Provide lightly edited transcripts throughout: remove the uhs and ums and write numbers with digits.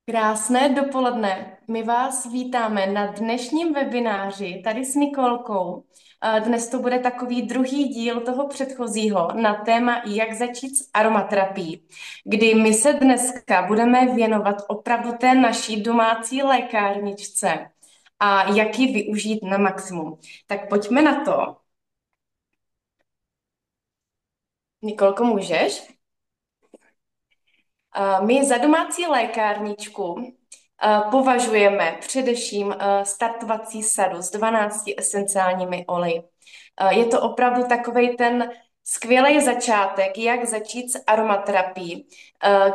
Krásné dopoledne. My vás vítáme na dnešním webináři tady s Nikolkou. Dnes to bude takový druhý díl toho předchozího na téma jak začít s aromaterapií, kdy my se dneska budeme věnovat opravdu té naší domácí lékárničce a jak ji využít na maximum. Tak pojďme na to. Nikolko, můžeš? My za domácí lékárničku považujeme především startovací sadu s 12 esenciálními oleji. Je to opravdu takovej ten skvělý začátek, jak začít s aromaterapií,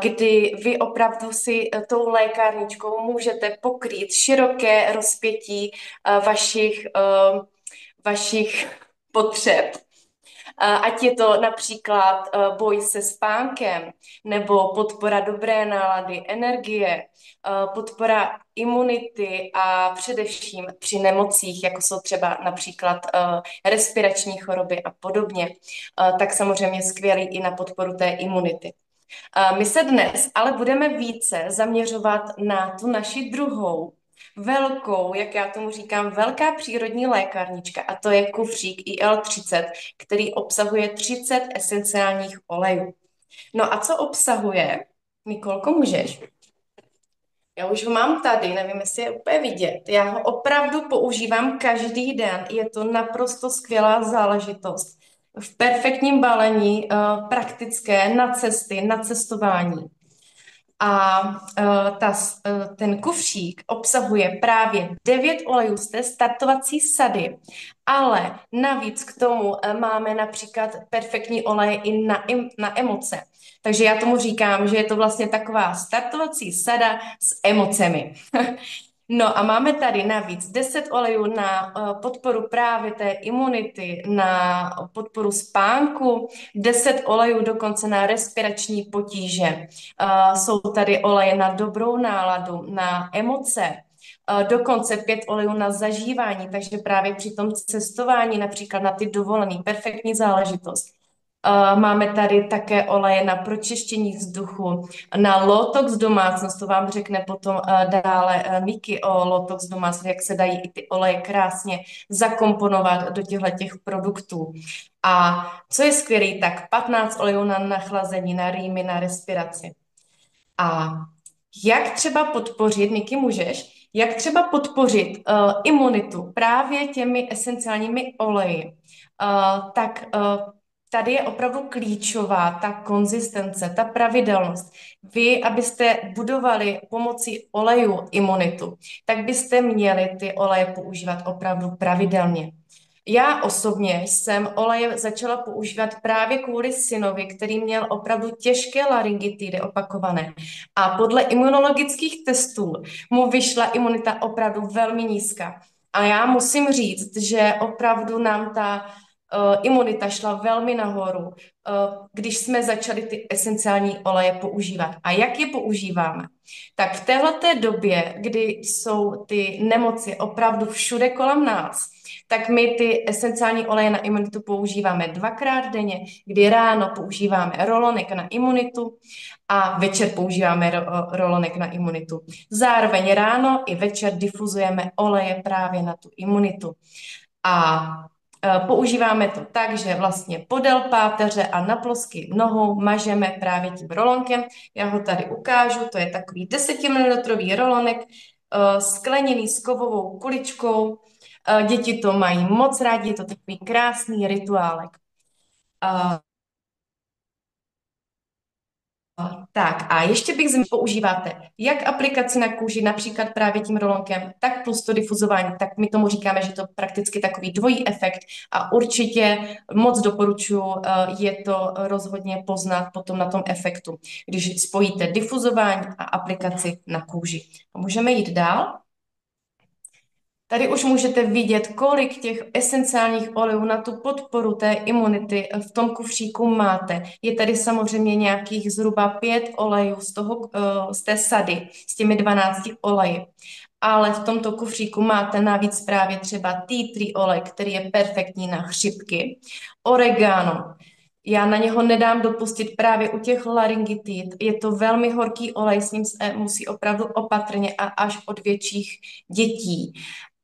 kdy vy opravdu si tou lékárničkou můžete pokrýt široké rozpětí vašich potřeb. Ať je to například boj se spánkem, nebo podpora dobré nálady, energie, podpora imunity a především při nemocích, jako jsou třeba například respirační choroby a podobně, tak samozřejmě skvělý i na podporu té imunity. My se dnes ale budeme více zaměřovat na tu naši druhou velkou, jak já tomu říkám, velká přírodní lékárnička, a to je kufřík IL-30, který obsahuje 30 esenciálních olejů. No a co obsahuje? Nikolko, můžeš? Já už ho mám tady, nevím, jestli je úplně vidět. Já ho opravdu používám každý den. Je to naprosto skvělá záležitost. V perfektním balení, praktické, na cesty, na cestování. A ten kufřík obsahuje právě 9 olejů z té startovací sady, ale navíc k tomu máme například perfektní oleje i na emoce. Takže já tomu říkám, že je to vlastně taková startovací sada s emocemi. No a máme tady navíc 10 olejů na podporu právě té imunity, na podporu spánku, 10 olejů dokonce na respirační potíže. Jsou tady oleje na dobrou náladu, na emoce, dokonce 5 olejů na zažívání, takže právě při tom cestování, například na ty dovolený, perfektní záležitost. Máme tady také oleje na pročištění vzduchu, na Lotox domácnost, to vám řekne potom dále Miki o Lotox domácnost, jak se dají i ty oleje krásně zakomponovat do těchto produktů. A co je skvělý, tak 15 olejů na nachlazení, na rýmy, na respiraci. A jak třeba podpořit, Niky, můžeš, jak třeba podpořit imunitu právě těmi esenciálními oleji, tady je opravdu klíčová ta konzistence, ta pravidelnost. Vy, abyste budovali pomocí olejů imunitu, tak byste měli ty oleje používat opravdu pravidelně. Já osobně jsem oleje začala používat právě kvůli synovi, který měl opravdu těžké laryngitidy opakované. A podle imunologických testů mu vyšla imunita opravdu velmi nízká. A já musím říct, že opravdu nám ta imunita šla velmi nahoru, když jsme začali ty esenciální oleje používat. A jak je používáme? Tak v téhleté době, kdy jsou ty nemoci opravdu všude kolem nás, tak my ty esenciální oleje na imunitu používáme 2krát denně, kdy ráno používáme rolonek na imunitu a večer používáme rolonek na imunitu. Zároveň ráno i večer difuzujeme oleje právě na tu imunitu. A používáme to tak, že vlastně podél páteře a na plosky nohou mažeme právě tím rolonkem. Já ho tady ukážu, to je takový 10 ml rolonek, skleněný s kovovou kuličkou. Děti to mají moc rádi, je to takový krásný rituálek. Tak a ještě bych zmínila, používáte jak aplikaci na kůži, například právě tím rolonkem, tak plus to difuzování, tak my tomu říkáme, že to prakticky takový dvojí efekt a určitě moc doporučuji, je to rozhodně poznat potom na tom efektu, když spojíte difuzování a aplikaci na kůži. Můžeme jít dál? Tady už můžete vidět, kolik těch esenciálních olejů na tu podporu té imunity v tom kufříku máte. Je tady samozřejmě nějakých zhruba 5 olejů z té sady, s těmi 12 oleji. Ale v tomto kufříku máte navíc právě třeba tea tree olej, který je perfektní na chřipky, oregano, Já na něho nedám dopustit právě u těch laryngitit. Je to velmi horký olej, s ním se musí opravdu opatrně a až od větších dětí.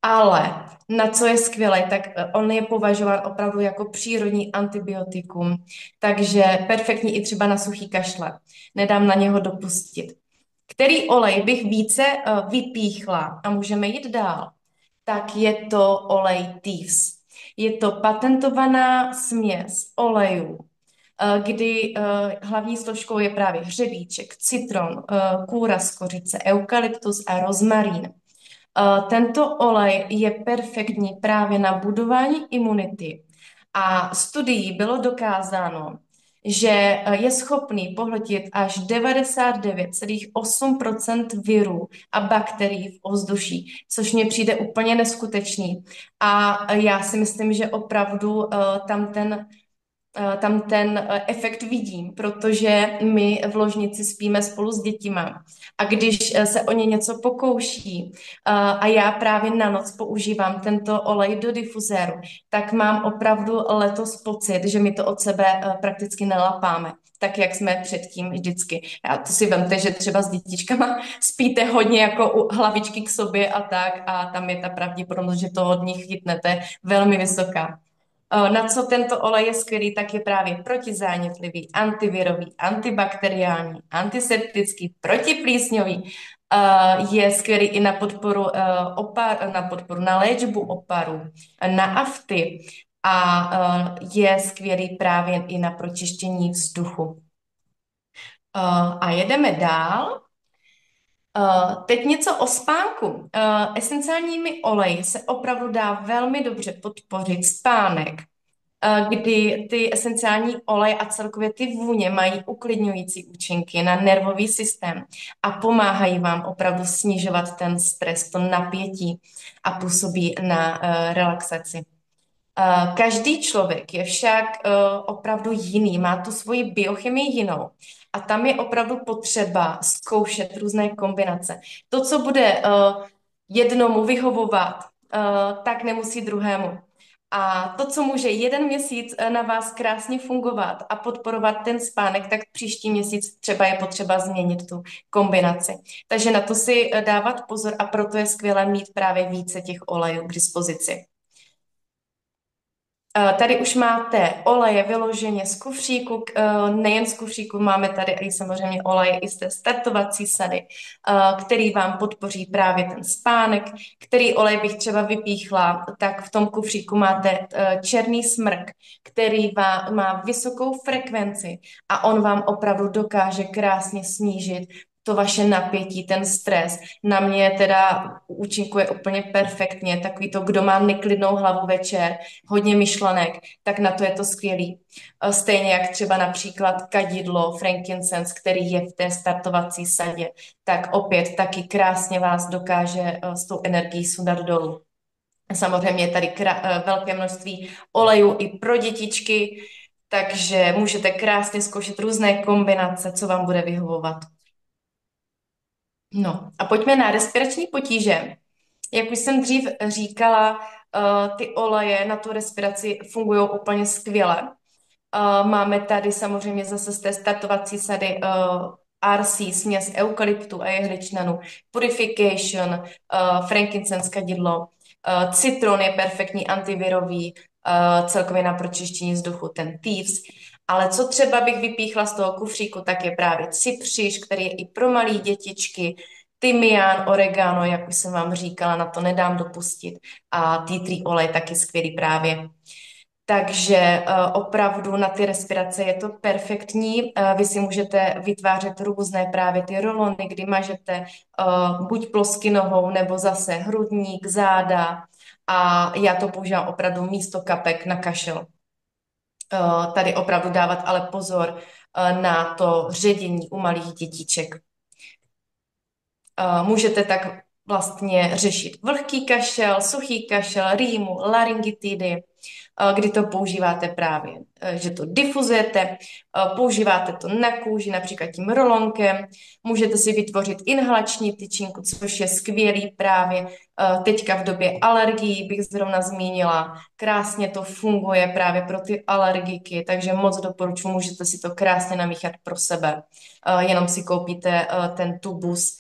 Ale na co je skvělé, tak on je považován opravdu jako přírodní antibiotikum, takže perfektní i třeba na suchý kašle. Nedám na něho dopustit. Který olej bych více vypíchla a můžeme jít dál, tak je to olej Thieves. Je to patentovaná směs olejů, kdy hlavní složkou je právě hřebíček, citron, kůra z kořice, eukalyptus a rozmarín. Tento olej je perfektní právě na budování imunity a studií bylo dokázáno, že je schopný pohltit až 99,8% virů a bakterií v ovzduší, což mně přijde úplně neskutečný. A já si myslím, že opravdu tam ten efekt vidím, protože my v ložnici spíme spolu s dětima. A když se o ně něco pokouší a já právě na noc používám tento olej do difuzéru, tak mám opravdu letos pocit, že my to od sebe prakticky nelapáme, tak jak jsme předtím vždycky. A to si vemte, že třeba s dětičkama spíte hodně jako u hlavičky k sobě a tak a tam je ta pravděpodobnost, že to od nich chytnete velmi vysoká. Na co tento olej je skvělý, tak je právě protizánětlivý, antivirový, antibakteriální, antiseptický, protiplísňový. Je skvělý i na podporu, na léčbu oparu, na afty a je skvělý právě i na pročištění vzduchu. A jedeme dál. Teď něco o spánku. Esenciálními oleji se opravdu dá velmi dobře podpořit spánek, kdy ty esenciální oleje a celkově ty vůně mají uklidňující účinky na nervový systém a pomáhají vám opravdu snižovat ten stres, to napětí a působí na relaxaci. Každý člověk je však opravdu jiný, má tu svoji biochemii jinou a tam je opravdu potřeba zkoušet různé kombinace. To, co bude jednomu vyhovovat, tak nemusí druhému. A to, co může jeden měsíc na vás krásně fungovat a podporovat ten spánek, tak příští měsíc třeba je potřeba změnit tu kombinaci. Takže na to si dávat pozor a proto je skvělé mít právě více těch olejů k dispozici. Tady už máte oleje vyloženě z kufříku, nejen z kufříku, máme tady i samozřejmě oleje i z té startovací sady, který vám podpoří právě ten spánek. Který olej bych třeba vypíchla, tak v tom kufříku máte černý smrk, který má vysokou frekvenci a on vám opravdu dokáže krásně snížit to vaše napětí, ten stres. Na mě teda účinkuje úplně perfektně, takový to, kdo má neklidnou hlavu večer, hodně myšlenek, tak na to je to skvělý. Stejně jak třeba například kadidlo, frankincense, který je v té startovací sadě, tak opět taky krásně vás dokáže s tou energií sundat dolů. Samozřejmě je tady velké množství olejů i pro dětičky, takže můžete krásně zkoušet různé kombinace, co vám bude vyhovovat. No a pojďme na respirační potíže. Jak už jsem dřív říkala, ty oleje na tu respiraci fungují úplně skvěle. Máme tady samozřejmě zase z té startovací sady RC, směs eukalyptu a jehličnanu, Purification, frankincense kadidlo, citron je perfektní antivirový, celkově na pročištění vzduchu, ten Thieves. Ale co třeba bych vypíchla z toho kufříku, tak je právě cypřiš, který je i pro malé dětičky, tymián, oregano, jak už jsem vám říkala, na to nedám dopustit. A tea tree olej taky skvělý právě. Takže opravdu na ty respirace je to perfektní. Vy si můžete vytvářet různé právě ty rolony, kdy mažete buď plosky nohou, nebo zase hrudník, záda. A já to používám opravdu místo kapek na kašel. Tady opravdu dávat ale pozor na to ředění u malých dětíček. Můžete tak vlastně řešit vlhký kašel, suchý kašel, rýmu, laryngitidy. kdy to používáte právě, že to difuzujete, používáte to na kůži, například tím rolonkem, můžete si vytvořit inhalační tyčinku, což je skvělý právě teďka v době alergií bych zrovna zmínila. Krásně to funguje právě pro ty alergiky, takže moc doporučuji, můžete si to krásně namíchat pro sebe. Jenom si koupíte ten tubus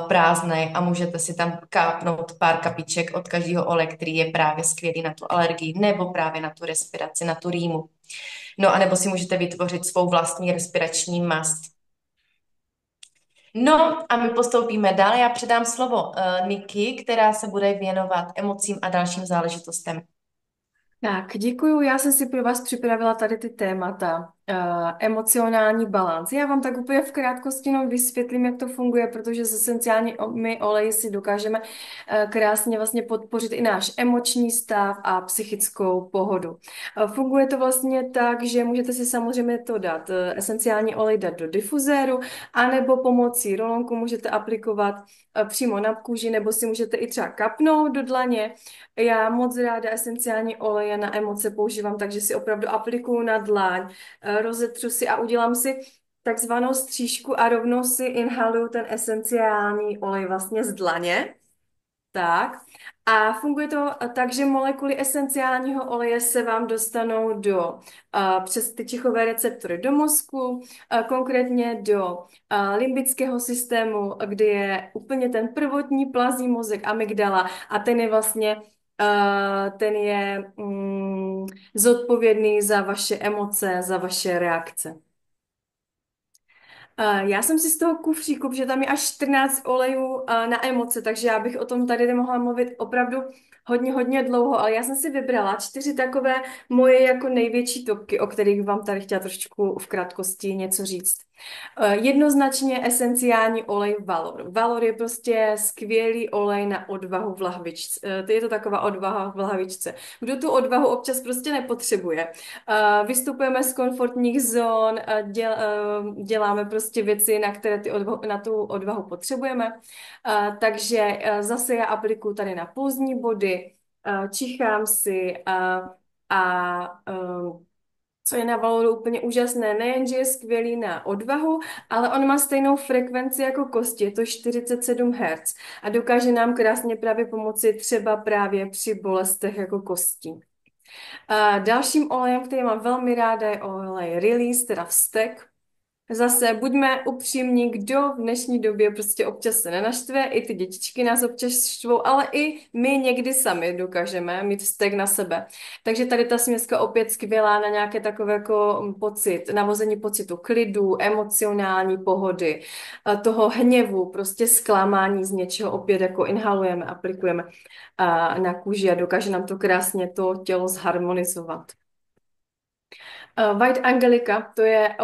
prázdnej a můžete si tam kápnout pár kapiček od každého oleje, který je právě skvělý na tu alergii nebo právě na tu respiraci, na tu rýmu. No a nebo si můžete vytvořit svou vlastní respirační mast. No a my postoupíme dál. Já předám slovo Niky, která se bude věnovat emocím a dalším záležitostem. Tak, děkuju. Já jsem si pro vás připravila tady ty témata. Emocionální balans. Já vám tak úplně v krátkosti jenom vysvětlím, jak to funguje, protože s esenciálními oleji si dokážeme krásně vlastně podpořit i náš emoční stav a psychickou pohodu. Funguje to vlastně tak, že můžete si samozřejmě to dát, esenciální olej dát do difuzéru, anebo pomocí rolonku můžete aplikovat přímo na kůži, nebo si můžete i třeba kapnout do dlaně. Já moc ráda esenciální oleje na emoce používám, takže si opravdu aplikuju na dlaň, rozetřu si a udělám si takzvanou střížku a rovnou si inhaluju ten esenciální olej vlastně z dlaně. Tak. A funguje to tak, že molekuly esenciálního oleje se vám dostanou přes ty čichové receptory do mozku, konkrétně do limbického systému, kde je úplně ten prvotní plazí mozek amygdala a ten je zodpovědný za vaše emoce, za vaše reakce. Já jsem si z toho kufříku, protože tam je až 14 olejů na emoce, takže já bych o tom tady nemohla mluvit opravdu hodně dlouho, ale já jsem si vybrala 4 takové moje jako největší topky, o kterých vám tady chtěla trošičku v krátkosti něco říct. Jednoznačně esenciální olej Valor. Valor je prostě skvělý olej na odvahu v lahvičce. Je to taková odvaha v lahvičce. Kdo tu odvahu občas prostě nepotřebuje. Vystupujeme z komfortních zón, děláme prostě věci, na které na tu odvahu potřebujeme. Takže zase já aplikuju tady na pulzní body, čichám si a co je na Valoru úplně úžasné, nejen, že je skvělý na odvahu, ale on má stejnou frekvenci jako kosti, je to 47 Hz a dokáže nám krásně právě pomoci třeba právě při bolestech jako kostí. A dalším olejem, který mám velmi ráda, je olej Release, teda vztek. Zase buďme upřímní, kdo v dnešní době prostě občas se nenaštve, i ty dětičky nás občas štvou, ale i my někdy sami dokážeme mít vztek na sebe. Takže tady ta směska opět skvělá na nějaké takové jako pocit, navození pocitu klidu, emocionální pohody, toho hněvu, prostě zklamání z něčeho opět jako inhalujeme, aplikujeme na kůži a dokáže nám to krásně to tělo zharmonizovat. White Angelica, to je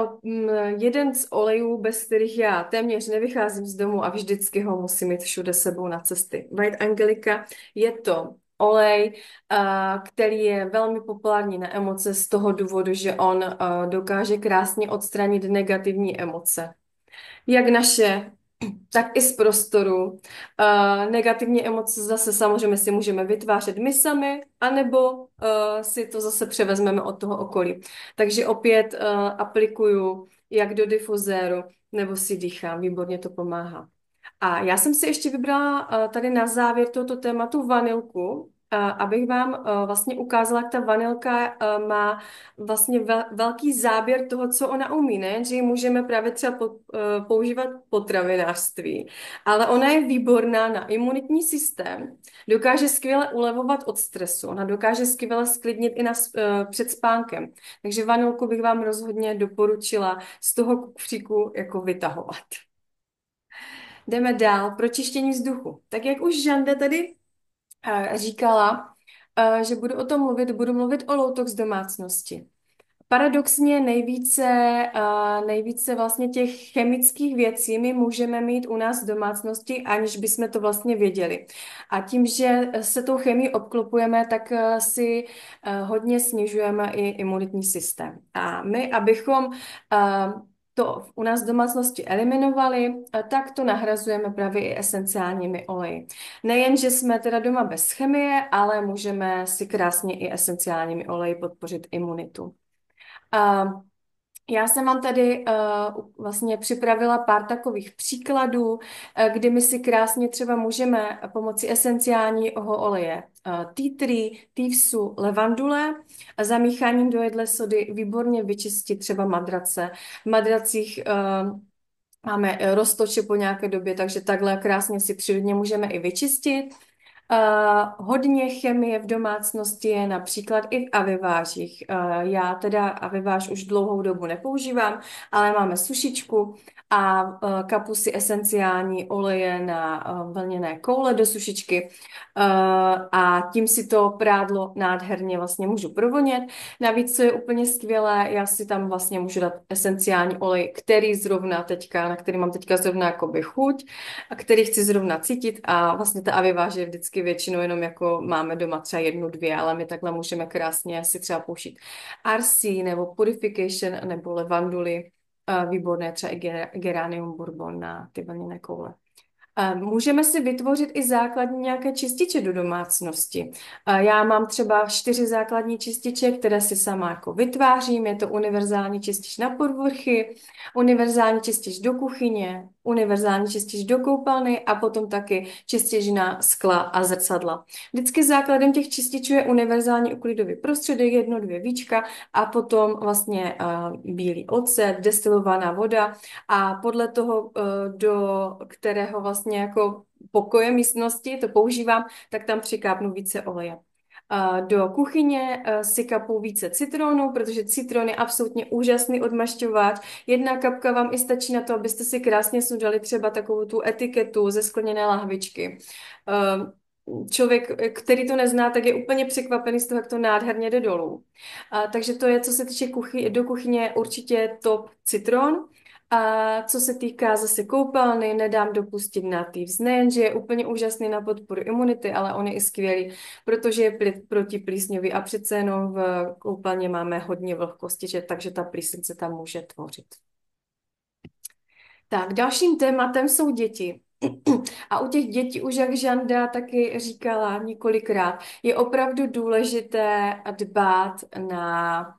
jeden z olejů, bez kterých já téměř nevycházím z domu a vždycky ho musím mít všude sebou na cesty. White Angelica je to olej, který je velmi populární na emoce z toho důvodu, že on dokáže krásně odstranit negativní emoce. Jak naše, tak i z prostoru. Negativní emoce zase samozřejmě si můžeme vytvářet my sami, anebo si to zase převezmeme od toho okolí. Takže opět aplikuju jak do difuzéru, nebo si dýchám, výborně to pomáhá. A já jsem si ještě vybrala tady na závěr tohoto tématu vanilku, abych vám vlastně ukázala, jak ta vanilka má vlastně velký záběr toho, co ona umí, ne? Že ji můžeme právě třeba používat v potravinářství, ale ona je výborná na imunitní systém, dokáže skvěle ulevovat od stresu, ona dokáže skvěle sklidnit i před spánkem. Takže vanilku bych vám rozhodně doporučila z toho kufříku jako vytahovat. Jdeme dál. Pročištění vzduchu. Tak jak už Žanda tady říkala, že budu o tom mluvit, budu mluvit o loutox domácnosti. Paradoxně nejvíce vlastně těch chemických věcí my můžeme mít u nás v domácnosti, aniž bychom to vlastně věděli. A tím, že se tou chemií obklopujeme, tak si hodně snižujeme i imunitní systém. A my, abychom to u nás v domácnosti eliminovali, tak to nahrazujeme právě i esenciálními oleji. Nejen, že jsme teda doma bez chemie, ale můžeme si krásně i esenciálními oleji podpořit imunitu. A já jsem vám tady vlastně připravila pár takových příkladů, kdy my si krásně třeba můžeme pomocí esenciálního oleje tea tree, tea levandule a zamícháním do jedlé sody výborně vyčistit třeba madrace. V madracích máme roztoče po nějaké době, takže takhle krásně si přírodně můžeme i vyčistit. Hodně chemie v domácnosti je například i v avivážích. Já teda aviváž už dlouhou dobu nepoužívám, ale máme sušičku a kapusy esenciální oleje na vlněné koule do sušičky a tím si to prádlo nádherně vlastně můžu provonět. Navíc, co je úplně skvělé, já si tam vlastně můžu dát esenciální olej, který zrovna teďka, na který mám teďka zrovna jakoby chuť a který chci zrovna cítit a vlastně ta aviváž je vždycky většinou jenom jako máme doma třeba jednu, dvě, ale my takhle můžeme krásně si třeba použít RC nebo Purification nebo Levanduli, výborné třeba i Geranium Bourbon na ty vlněné koule. Můžeme si vytvořit i základní nějaké čističe do domácnosti. Já mám třeba 4 základní čističe, které si sama jako vytvářím. Je to univerzální čistič na podvrchy, univerzální čistič do kuchyně, univerzální čistič do koupelny a potom taky čistič na skla a zrcadla. Vždycky základem těch čističů je univerzální uklidový prostředek, 1, 2 víčka a potom vlastně bílý ocet, destilovaná voda a podle toho, do kterého vlastně jako pokoje místnosti to používám, tak tam přikápnu více oleje. Do kuchyně si kapu více citronu, protože citron je absolutně úžasný odmašťovač. 1 kapka vám i stačí na to, abyste si krásně sundali třeba takovou tu etiketu ze skleněné lahvičky. Člověk, který to nezná, tak je úplně překvapený z toho, jak to nádherně jde dolů. Takže to je, co se týče do kuchyně, určitě top citron. A co se týká zase koupelny, nedám dopustit na Thieves. Nejen, že je úplně úžasný na podporu imunity, ale on je i skvělý, protože je protiplísňový a přece jenom v koupelně máme hodně vlhkosti, takže ta plíseň se tam může tvořit. Tak, dalším tématem jsou děti. A u těch dětí už, jak Žanda taky říkala několikrát, je opravdu důležité dbát na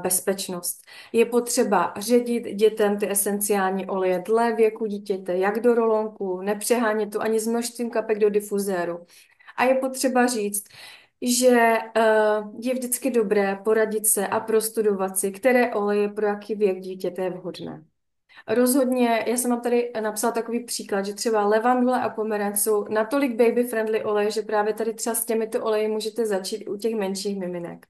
bezpečnost. Je potřeba ředit dětem ty esenciální oleje dle věku dítěte, jak do rolonku, nepřehánět to ani s množstvím kapek do difuzéru. A je potřeba říct, že je vždycky dobré poradit se a prostudovat si, které oleje pro jaký věk dítěte je vhodné. Rozhodně, já jsem vám tady napsala takový příklad, že třeba levandule a pomeranč jsou natolik baby-friendly oleje, že právě tady třeba s těmito oleji můžete začít u těch menších miminek.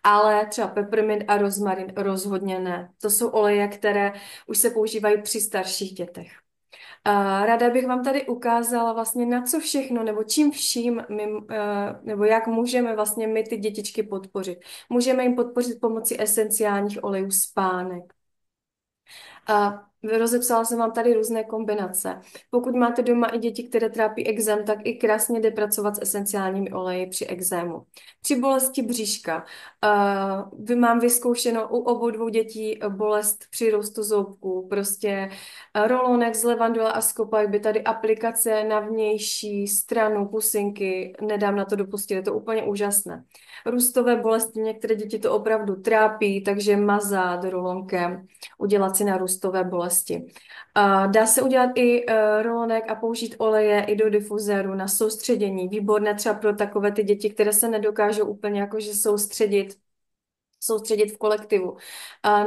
Ale třeba peppermint a rozmarin rozhodně ne. To jsou oleje, které už se používají při starších dětech. Ráda bych vám tady ukázala vlastně na co všechno, nebo čím vším, nebo jak můžeme vlastně my ty dětičky podpořit. Můžeme jim podpořit pomocí esenciálních olejů spánek. Rozepsala jsem vám tady různé kombinace. Pokud máte doma i děti, které trápí exém, tak i krásně jde pracovat s esenciálními oleji při exému. Při bolesti bříška. Mám vyzkoušeno u obou 2 dětí bolest při růstu zoubků. Prostě rolonek z levandule a skopaj by tady aplikace na vnější stranu pusinky. Nedám na to dopustit, je to úplně úžasné. Růstové bolesti, některé děti to opravdu trápí, takže mazat rolonkem, udělat si na růstové bolesti. Dá se udělat i rolonek a použít oleje i do difuzéru na soustředění. Výborné třeba pro takové ty děti, které se nedokážou úplně jakože soustředit v kolektivu.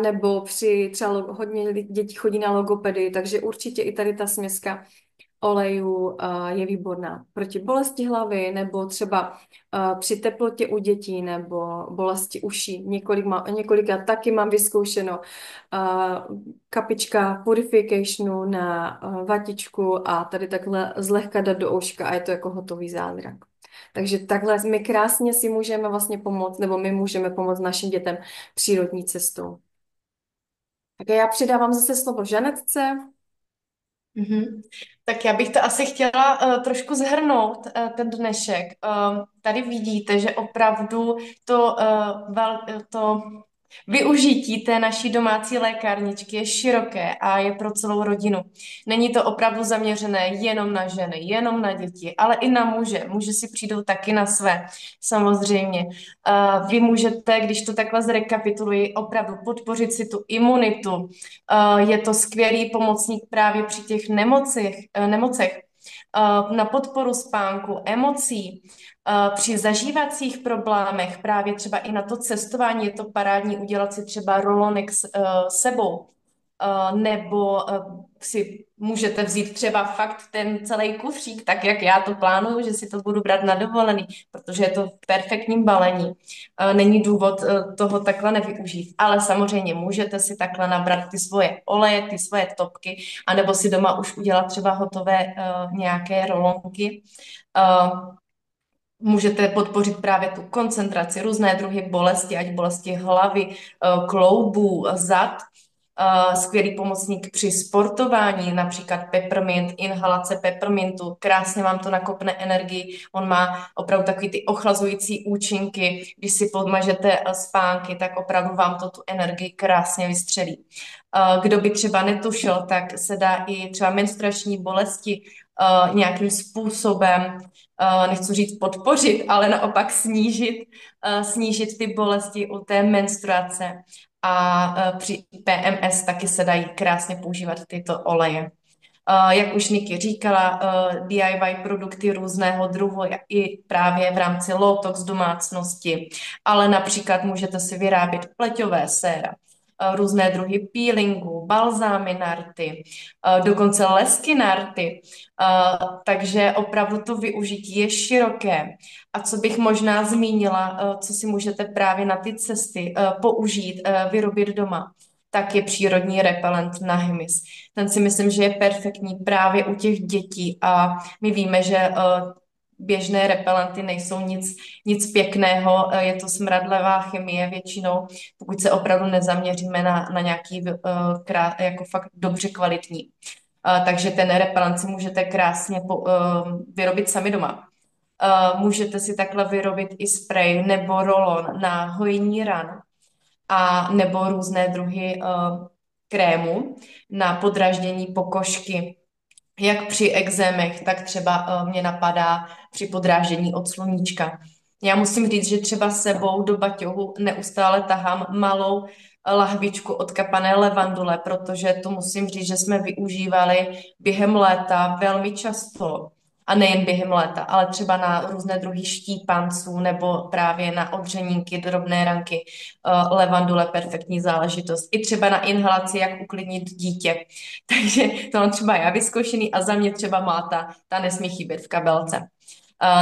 Nebo třeba hodně dětí chodí na logopedii, takže určitě i tady ta směska olejů je výborná proti bolesti hlavy nebo třeba při teplotě u dětí nebo bolesti uší. Několika taky mám vyzkoušeno kapička Purificationu na vatičku a tady takhle zlehka dát do ouška a je to jako hotový zázrak. Takže takhle my krásně si můžeme vlastně pomoct, nebo my můžeme pomoct našim dětem přírodní cestou. Tak já předávám zase slovo Žanetce. Mhm. Tak já bych to asi chtěla trošku zhrnout, ten dnešek. Tady vidíte, že opravdu to Využití té naší domácí lékárničky je široké a je pro celou rodinu. Není to opravdu zaměřené jenom na ženy, jenom na děti, ale i na muže. Muži si přijdou taky na své, samozřejmě. Vy můžete, když to takhle zrekapituluji, opravdu podpořit si tu imunitu. Je to skvělý pomocník právě při těch nemocech, na podporu spánku, emocí, při zažívacích problémech, právě třeba i na to cestování je to parádní udělat si třeba rolonek sebou, nebo si můžete vzít třeba fakt ten celý kufřík, tak jak já to plánuju, že si to budu brát na dovolený, protože je to v perfektním balení. Není důvod toho takhle nevyužít, ale samozřejmě můžete si takhle nabrat ty svoje oleje, ty svoje topky, anebo si doma už udělat třeba hotové nějaké rolonky. Můžete podpořit právě tu koncentraci, různé druhy bolesti, ať bolesti hlavy, kloubů, zad. Skvělý pomocník při sportování, například peppermint, inhalace peppermintu, krásně vám to nakopne energii, on má opravdu takový ty ochlazující účinky, když si podmažete spánky, tak opravdu vám to tu energii krásně vystřelí. Kdo by třeba netušil, tak se dá i třeba menstruační bolesti nějakým způsobem, nechci říct podpořit, ale naopak snížit ty bolesti u té menstruace. A při PMS taky se dají krásně používat tyto oleje. Jak už Niky říkala, DIY produkty různého druhu i právě v rámci Lotox domácnosti, ale například můžete si vyrábět pleťové séra, různé druhy peelingu, balzámy na rty, dokonce lesky na rty, takže opravdu to využití je široké. A co bych možná zmínila, co si můžete právě na ty cesty použít, vyrobit doma, tak je přírodní repelent na hmyz. Ten si myslím, že je perfektní právě u těch dětí a my víme, že běžné repelenty nejsou nic pěkného, je to smradlavá chemie většinou, pokud se opravdu nezaměříme na nějaký jako fakt dobře kvalitní. Takže ten repelent si můžete krásně vyrobit sami doma. Můžete si takhle vyrobit i spray nebo rolon na hojení ran a nebo různé druhy krému na podráždění pokožky. Jak při exémech, tak třeba mě napadá při podráždění od sluníčka. Já musím říct, že třeba sebou do baťohu neustále tahám malou lahvičku odkapané levandule, protože to musím říct, že jsme využívali během léta velmi často. A nejen během léta, ale třeba na různé druhy štípanců nebo právě na odřeníky, drobné ranky. Levandule, perfektní záležitost. I třeba na inhalaci, jak uklidnit dítě. Takže to mám třeba já vyzkoušený a za mě třeba máta, ta nesmí chybět v kabelce.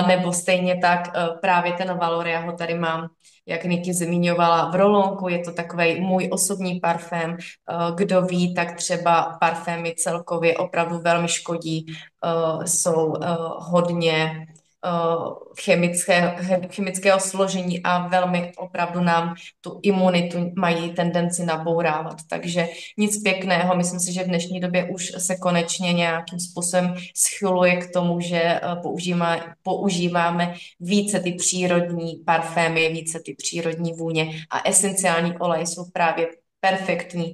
Nebo stejně tak právě ten Valor, já ho tady mám, jak Niky zmiňovala, v rolonku, je to takový můj osobní parfém. Kdo ví, tak třeba parfémy celkově opravdu velmi škodí, jsou hodně chemického složení a velmi opravdu nám tu imunitu mají tendenci nabourávat. Takže nic pěkného, myslím si, že v dnešní době už se konečně nějakým způsobem schyluje k tomu, že používáme více ty přírodní parfémy, více ty přírodní vůně a esenciální oleje jsou právě perfektní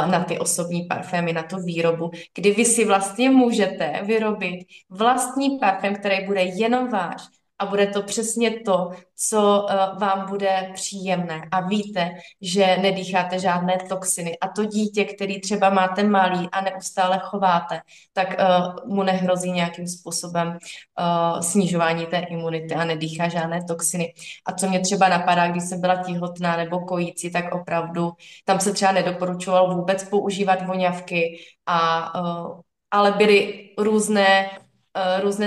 na ty osobní parfémy, na tu výrobu, kdy vy si vlastně můžete vyrobit vlastní parfém, který bude jenom váš a bude to přesně to, co vám bude příjemné. A víte, že nedýcháte žádné toxiny. A to dítě, který třeba máte malý a neustále chováte, tak mu nehrozí nějakým způsobem snižování té imunity a nedýchá žádné toxiny. A co mě třeba napadá, když jsem byla těhotná nebo kojící, tak opravdu tam se třeba nedoporučovalo vůbec používat voňavky, ale byly různé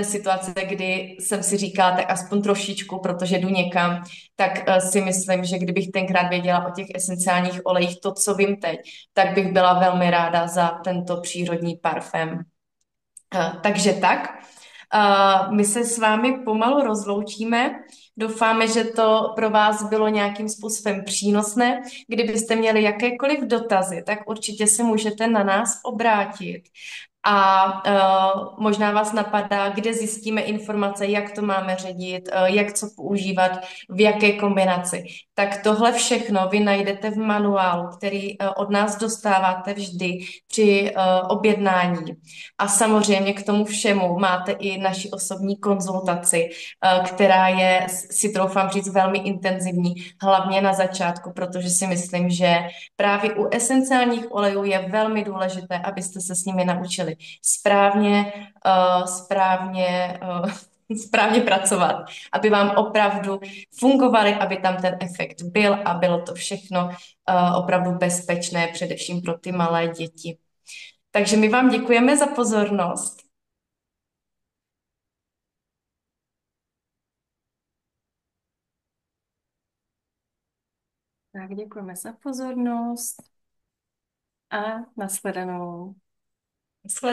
situace, kdy jsem si říkala, tak aspoň trošičku, protože jdu někam, tak si myslím, že kdybych tenkrát věděla o těch esenciálních olejích to, co vím teď, tak bych byla velmi ráda za tento přírodní parfém. Takže tak. My se s vámi pomalu rozloučíme. Doufáme, že to pro vás bylo nějakým způsobem přínosné. Kdybyste měli jakékoliv dotazy, tak určitě se můžete na nás obrátit. A možná vás napadá, kde zjistíme informace, jak to máme ředit, jak co používat, v jaké kombinaci. Tak tohle všechno vy najdete v manuálu, který od nás dostáváte vždy při objednání. A samozřejmě k tomu všemu máte i naši osobní konzultaci, která je, si troufám říct, velmi intenzivní, hlavně na začátku, protože si myslím, že právě u esenciálních olejů je velmi důležité, abyste se s nimi naučili správně, správně pracovat, aby vám opravdu fungovaly, aby tam ten efekt byl a bylo to všechno opravdu bezpečné, především pro ty malé děti. Takže my vám děkujeme za pozornost. Tak děkujeme za pozornost a nashledanou.